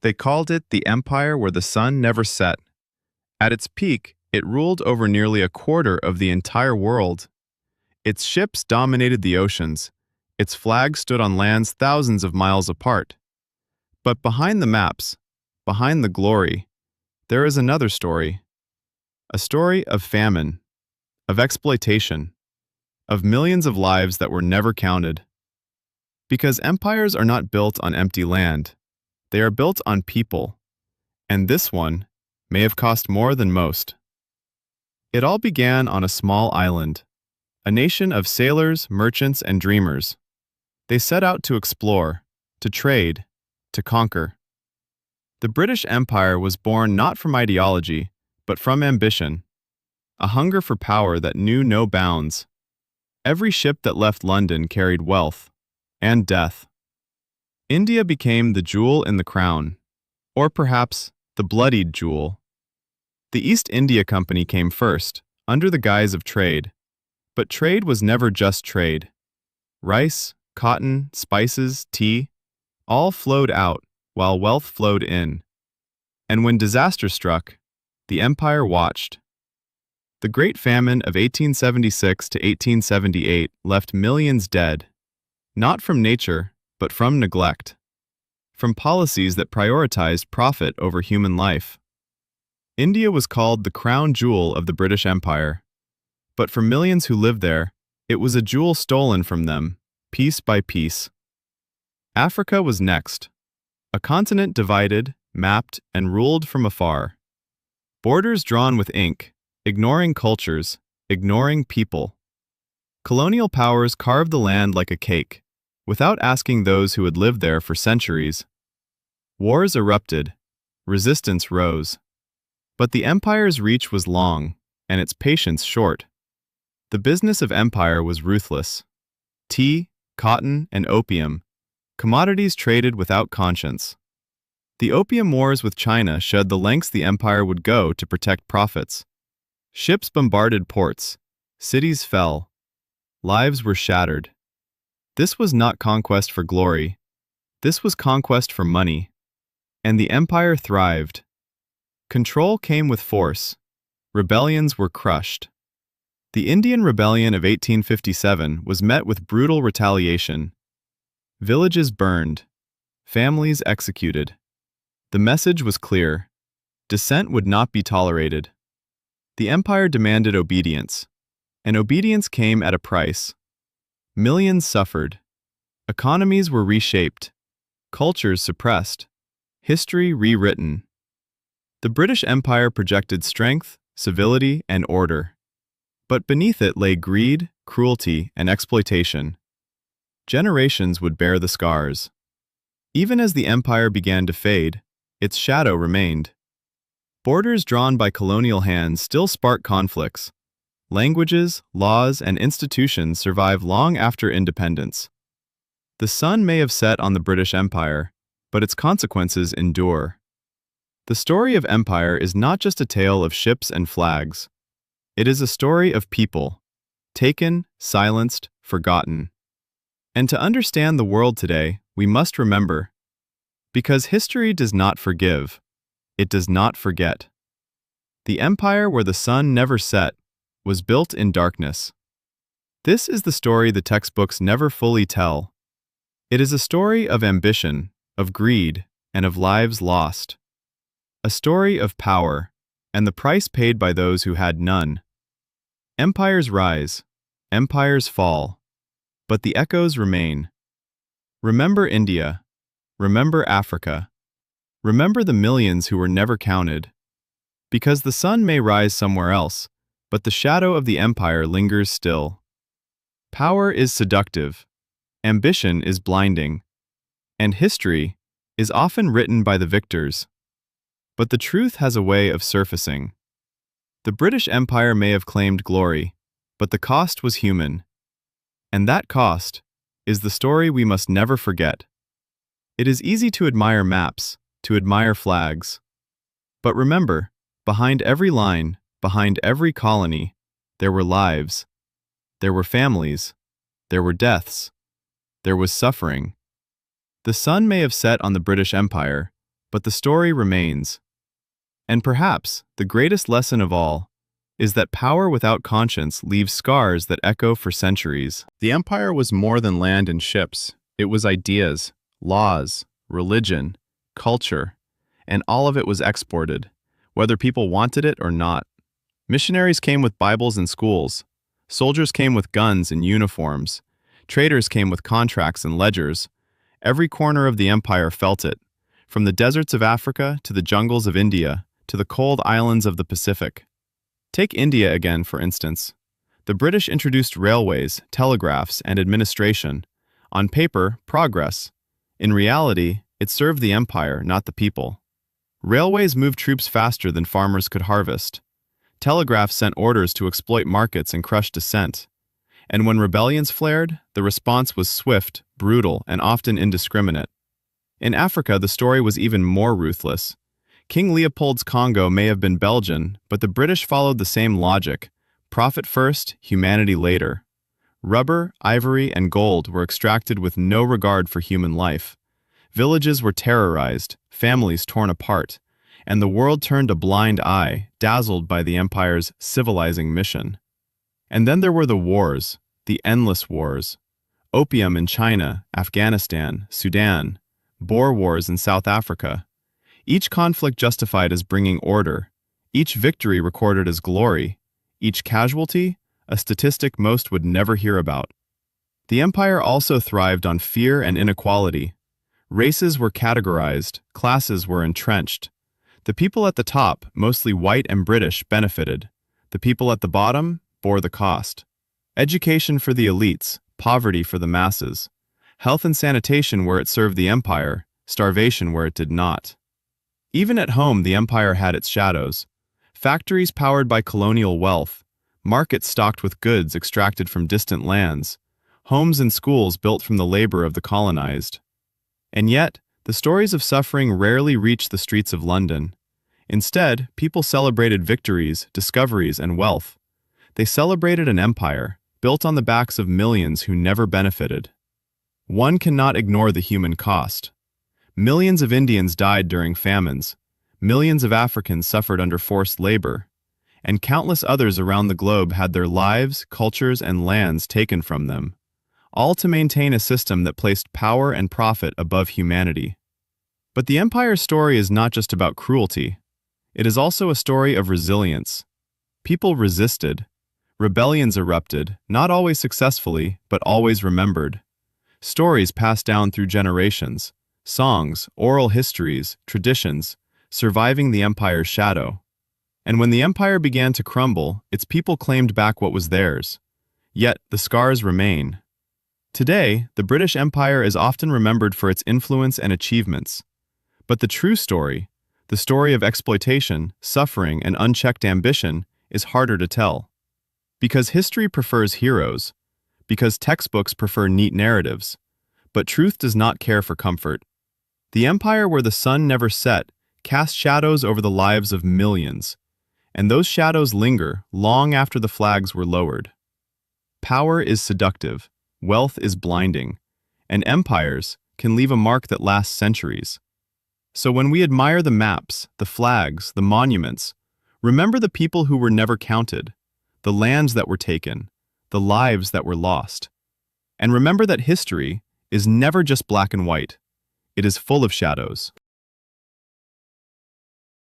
They called it the empire where the sun never set. At its peak, it ruled over nearly a quarter of the entire world. Its ships dominated the oceans. Its flag stood on lands thousands of miles apart. But behind the maps, behind the glory, there is another story. A story of famine, of exploitation, of millions of lives that were never counted. Because empires are not built on empty land. They are built on people. And this one may have cost more than most. It all began on a small island, a nation of sailors, merchants, and dreamers. They set out to explore, to trade, to conquer. The British Empire was born not from ideology, but from ambition, a hunger for power that knew no bounds. Every ship that left London carried wealth and death. India became the jewel in the crown, or perhaps the bloodied jewel. The East India Company came first, under the guise of trade. But trade was never just trade. Rice, cotton, spices, tea, all flowed out while wealth flowed in. And when disaster struck, the empire watched. The Great Famine of 1876 to 1878 left millions dead, not from nature, but from neglect, from policies that prioritized profit over human life. India was called the crown jewel of the British Empire, but for millions who lived there, it was a jewel stolen from them, piece by piece. Africa was next, a continent divided, mapped, and ruled from afar. Borders drawn with ink, ignoring cultures, ignoring people. Colonial powers carved the land like a cake, without asking those who had lived there for centuries. Wars erupted, resistance rose. But the empire's reach was long, and its patience short. The business of empire was ruthless. Tea, cotton, and opium, commodities traded without conscience. The Opium Wars with China showed the lengths the empire would go to protect profits. Ships bombarded ports, cities fell, lives were shattered. This was not conquest for glory. This was conquest for money. And the empire thrived. Control came with force. Rebellions were crushed. The Indian Rebellion of 1857 was met with brutal retaliation. Villages burned. Families executed. The message was clear. Dissent would not be tolerated. The empire demanded obedience, and obedience came at a price. Millions suffered. Economies were reshaped. Cultures suppressed. History rewritten. The British Empire projected strength, civility, and order. But beneath it lay greed, cruelty, and exploitation. Generations would bear the scars. Even as the empire began to fade, its shadow remained. Borders drawn by colonial hands still spark conflicts. Languages, laws, and institutions survive long after independence. The sun may have set on the British Empire, but its consequences endure. The story of empire is not just a tale of ships and flags. It is a story of people, taken, silenced, forgotten. And to understand the world today, we must remember. Because history does not forgive. It does not forget. The empire where the sun never set was built in darkness. This is the story the textbooks never fully tell. It is a story of ambition, of greed, and of lives lost. A story of power, and the price paid by those who had none. Empires rise, empires fall, but the echoes remain. Remember India. Remember Africa. Remember the millions who were never counted. Because the sun may rise somewhere else, but the shadow of the empire lingers still. Power is seductive. Ambition is blinding. And history is often written by the victors. But the truth has a way of surfacing. The British Empire may have claimed glory, but the cost was human. And that cost is the story we must never forget. It is easy to admire maps, to admire flags. But remember, behind every line, behind every colony, there were lives. There were families. There were deaths. There was suffering. The sun may have set on the British Empire, but the story remains. And perhaps the greatest lesson of all is that power without conscience leaves scars that echo for centuries. The empire was more than land and ships. It was ideas, laws, religion, culture, and all of it was exported, whether people wanted it or not. Missionaries came with Bibles and schools. Soldiers came with guns and uniforms. Traders came with contracts and ledgers. Every corner of the empire felt it, from the deserts of Africa to the jungles of India to the cold islands of the Pacific. Take India again, for instance. The British introduced railways, telegraphs, and administration. On paper, progress. In reality, it served the empire, not the people. Railways moved troops faster than farmers could harvest. Telegraphs sent orders to exploit markets and crush dissent. And when rebellions flared, the response was swift, brutal, and often indiscriminate. In Africa, the story was even more ruthless. King Leopold's Congo may have been Belgian, but the British followed the same logic: profit first, humanity later. Rubber, ivory, and gold were extracted with no regard for human life. Villages were terrorized, families torn apart, and the world turned a blind eye, dazzled by the empire's civilizing mission. And then there were the wars, the endless wars. Opium in China, Afghanistan, Sudan, Boer wars in South Africa. Each conflict justified as bringing order, each victory recorded as glory, each casualty a statistic most would never hear about. The empire also thrived on fear and inequality. Races were categorized, classes were entrenched. The people at the top, mostly white and British, benefited. The people at the bottom bore the cost. Education for the elites, poverty for the masses. Health and sanitation where it served the empire, starvation where it did not. Even at home, the empire had its shadows. Factories powered by colonial wealth, markets stocked with goods extracted from distant lands, homes and schools built from the labor of the colonized. And yet, the stories of suffering rarely reached the streets of London. Instead, people celebrated victories, discoveries, and wealth. They celebrated an empire, built on the backs of millions who never benefited. One cannot ignore the human cost. Millions of Indians died during famines, millions of Africans suffered under forced labor, and countless others around the globe had their lives, cultures, and lands taken from them, all to maintain a system that placed power and profit above humanity. But the empire's story is not just about cruelty. It is also a story of resilience. People resisted. Rebellions erupted, not always successfully, but always remembered. Stories passed down through generations. Songs, oral histories, traditions, surviving the empire's shadow. And when the empire began to crumble, its people claimed back what was theirs. Yet, the scars remain. Today, the British Empire is often remembered for its influence and achievements. But the true story, the story of exploitation, suffering, and unchecked ambition, is harder to tell. Because history prefers heroes, because textbooks prefer neat narratives, but truth does not care for comfort. The empire where the sun never set cast shadows over the lives of millions, and those shadows linger long after the flags were lowered. Power is seductive, wealth is blinding, and empires can leave a mark that lasts centuries. So when we admire the maps, the flags, the monuments, remember the people who were never counted, the lands that were taken, the lives that were lost. And remember that history is never just black and white. It is full of shadows.